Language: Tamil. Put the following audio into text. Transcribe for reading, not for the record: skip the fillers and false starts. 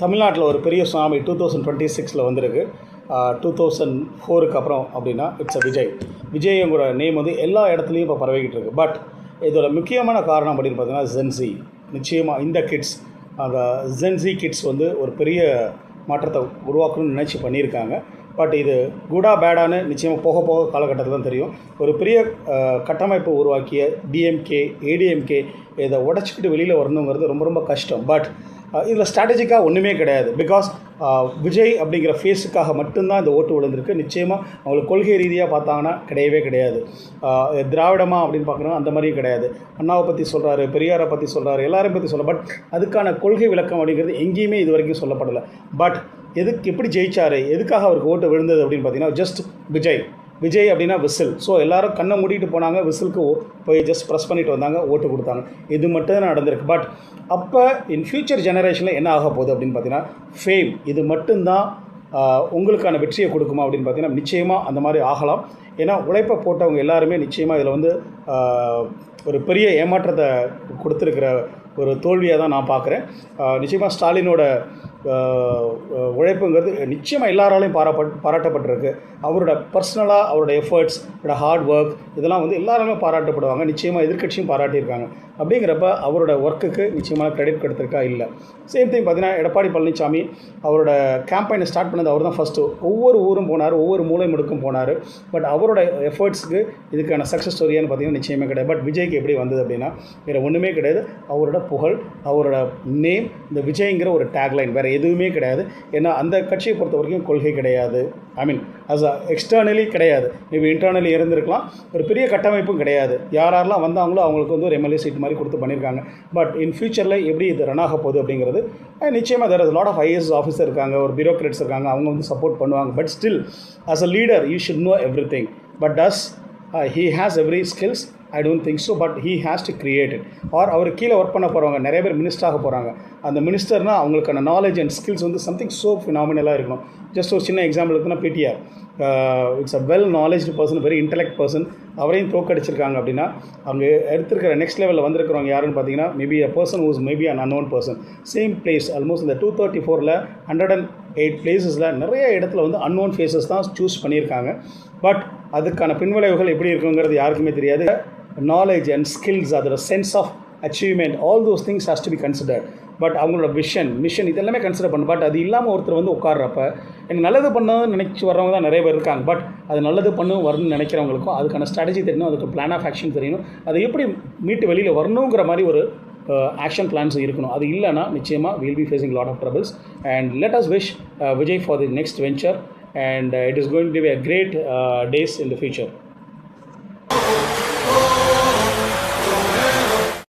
தமிழ்நாட்டில் ஒரு பெரிய சுனாமி 2026 வந்திருக்கு. 2004க்கு அப்புறம் அப்படின்னா இட்ஸ் விஜய். விஜய்ங்கிற நேம் வந்து எல்லா இடத்துலையும் இப்போ பரவிக்கிட்டு இருக்குது. பட் இதோட முக்கியமான காரணம் அப்படின்னு பார்த்தீங்கன்னா ஜென்சி. நிச்சயமாக இந்த கிட்ஸ், அந்த ஜென்சி கிட்ஸ் வந்து ஒரு பெரிய மாற்றத்தை உருவாக்கணும்னு நினச்சி பண்ணியிருக்காங்க. பட் இது குடா பேடான்னு நிச்சயமாக போக போக காலகட்டத்தில் தான் தெரியும். ஒரு பெரிய கட்டமைப்பு உருவாக்கிய டிஎம்கே, ஏடிஎம்கே இதை உடச்சிக்கிட்டு வெளியில் வரணுங்கிறது ரொம்ப ரொம்ப கஷ்டம். பட் இதில் ஸ்ட்ராட்டஜிக்காக ஒன்றுமே கிடையாது. பிகாஸ் விஜய் அப்படிங்கிற ஃபேஸுக்காக மட்டும்தான் இந்த ஓட்டு விழுந்திருக்கு. நிச்சயமாக அவங்களுக்கு கொள்கை ரீதியாக பார்த்தாங்கன்னா கிடையவே கிடையாது. திராவிடமா அப்படின்னு பார்க்குறோம், அந்த மாதிரியும் கிடையாது. அண்ணாவை பற்றி சொல்கிறாரு, பெரியாரை பற்றி சொல்கிறாரு, எல்லாரையும் பற்றி சொல்ல. பட் அதுக்கான கொள்கை விளக்கம் அப்படிங்கிறது எங்கேயுமே இது வரைக்கும் சொல்லப்படலை. பட் எப்படி ஜெயிச்சார், எதுக்காக அவருக்கு ஓட்டு விழுந்தது அப்படின்னு பார்த்தீங்கன்னா ஜஸ்ட் விஜய் அப்படின்னா விசில். ஸோ எல்லோரும் கண்ணை மூடிட்டு போனாங்க, விசிலுக்கு போய் ஜஸ்ட் ப்ரெஸ் பண்ணிட்டு வந்தாங்க, ஓட்டு கொடுத்தாங்க. இது மட்டும் தான் நடந்திருக்கு. பட் அப்போ இன் ஃப்யூச்சர் ஜெனரேஷனில் என்ன ஆக போகுது அப்படின்னு பார்த்தீங்கன்னா ஃபேம், இது மட்டும்தான் உங்களுக்கான வெற்றியை கொடுக்குமா அப்படின்னு பார்த்தீங்கன்னா நிச்சயமாக அந்த மாதிரி ஆகலாம். ஏன்னா உழைப்பை போட்டவங்க எல்லாருமே நிச்சயமாக இதில் வந்து ஒரு பெரிய ஏமாற்றத்தை கொடுத்துருக்கிற ஒரு தோல்வியாக தான் நான் பார்க்குறேன். நிச்சயமாக ஸ்டாலினோட உழைப்புங்கிறது நிச்சயமாக எல்லாராலையும் பாராட்டப்பட்டிருக்கு. அவரோட பர்சனலாக அவரோட எஃபர்ட்ஸ், அவரோட ஹார்ட் ஒர்க் இதெல்லாம் வந்து எல்லாருமே பாராட்டப்படுவாங்க. நிச்சயமாக எதிர்க்கட்சியும் பாராட்டியிருக்காங்க. அப்படிங்கிறப்ப அவரோட ஒர்க்குக்கு நிச்சயமாக கிரெடிட் கொடுத்துருக்கா இல்லை. சேம் திங் பார்த்தீங்கன்னா எடப்பாடி பழனிசாமி அவரோட கேம்பெயினை ஸ்டார்ட் பண்ணது அவர் தான் ஃபஸ்ட்டு. ஒவ்வொரு ஊரும் போனார், ஒவ்வொரு மூலை முடுக்கும் போனார். பட் அவரோட எஃபர்ட்ஸுக்கு இதுக்கான சக்ஸஸ் ஸ்டோரியான்னு பார்த்தீங்கன்னா நிச்சயமே கிடையாது. பட் விஜய்க்கு எப்படி வந்தது அப்படின்னா வேறு ஒன்றுமே கிடையாது. அவரோட புகழ், அவரோட நேம், இந்த விஜய்ங்கிற ஒரு டேக்லைன், வேறு எதுவுமே கிடையாது. ஏன்னா அந்த கட்சியை பொறுத்த வரைக்கும் கொள்கை கிடையாது. அஸ் எக்ஸ்டர்னலி கிடையாது. மேபி இன்டர்னலி இருந்திருக்கலாம். ஒரு பெரிய கட்டமைப்பும் கிடையாது. யாரெல்லாம் வந்தாங்களோ அவங்களுக்கு வந்து ஒரு எம்எல்ஏ சீட் மாதிரி கொடுத்து பண்ணியிருக்காங்க. பட் இன் ஃபியூச்சரில் எப்படி இது ரன் ஆக போகுது அப்படிங்கிறது நிச்சயமாக there is lot of IAS officer இருக்காங்க, ஒரு பியூரோக்ராட்ஸ் இருக்காங்க, அவங்க வந்து சப்போர்ட் பண்ணுவாங்க. But still as a leader you should know every thing. But does he has every skills? I don't think so. But he has to create it. Or அவர் கீழே ஒர்க் பண்ண போகிறவங்க நிறைய பேர் மினிஸ்டராக போகிறாங்க. அந்த மினிஸ்டர்னால் அவங்களுக்கான நாலேஜ் அண்ட் ஸ்கில்ஸ் வந்து சம்திங் ஸோ ஃபினாமினலாக இருக்கணும். ஜஸ்ட் ஒரு சின்ன எக்ஸாம்பிள் இருக்குன்னா PTR. It's a well knowledged person, very intellect person. அவரையும் தோக்கடிச்சிருக்காங்க அப்படின்னா அவங்க எடுத்துருக்கிற நெக்ஸ்ட் லெவலில் வந்திருக்கிறவங்க யாருன்னு பார்த்தீங்கன்னா maybe a person whose maybe an unknown person. Same place almost இந்த 234ல் 108 பிளேசஸில் நிறைய இடத்துல வந்து அன்னோன் ஃபேஸஸ் தான் சூஸ் பண்ணியிருக்காங்க. பட் அதுக்கான பின்விளைவுகள் எப்படி இருக்குங்கிறது யாருக்குமே தெரியாது. நாலேஜ் அண்ட் ஸ்கில்ஸ், அதோட sense of achievement, all those things has to be considered. But அவங்களோட மிஷன் இதெல்லாமே கன்சிடர் பண்ணு. பட் அது இல்லாமல் ஒருத்தர் வந்து உட்கார்றப்ப எனக்கு நல்லது பண்ணணும்னு நினச்சி வர்றவங்க தான் நிறைய பேர் இருக்காங்க. பட் அது நல்லது வரணும்னு நினைக்கிறவங்களுக்கும் அதுக்கான ஸ்ட்ராட்டஜி தெரியணும், அதுக்கு பிளான் ஆஃப் ஆக்ஷன் தெரியணும், அதை எப்படி மீட்டு வெளியில் வரணுங்கிற மாதிரி ஒரு ஆக்ஷன் பிளான்ஸ் இருக்கணும். அது இல்லைனா நிச்சயமாக will be facing lot of troubles. And let us wish Vijay for the next venture. And it is going to be a great days in the future.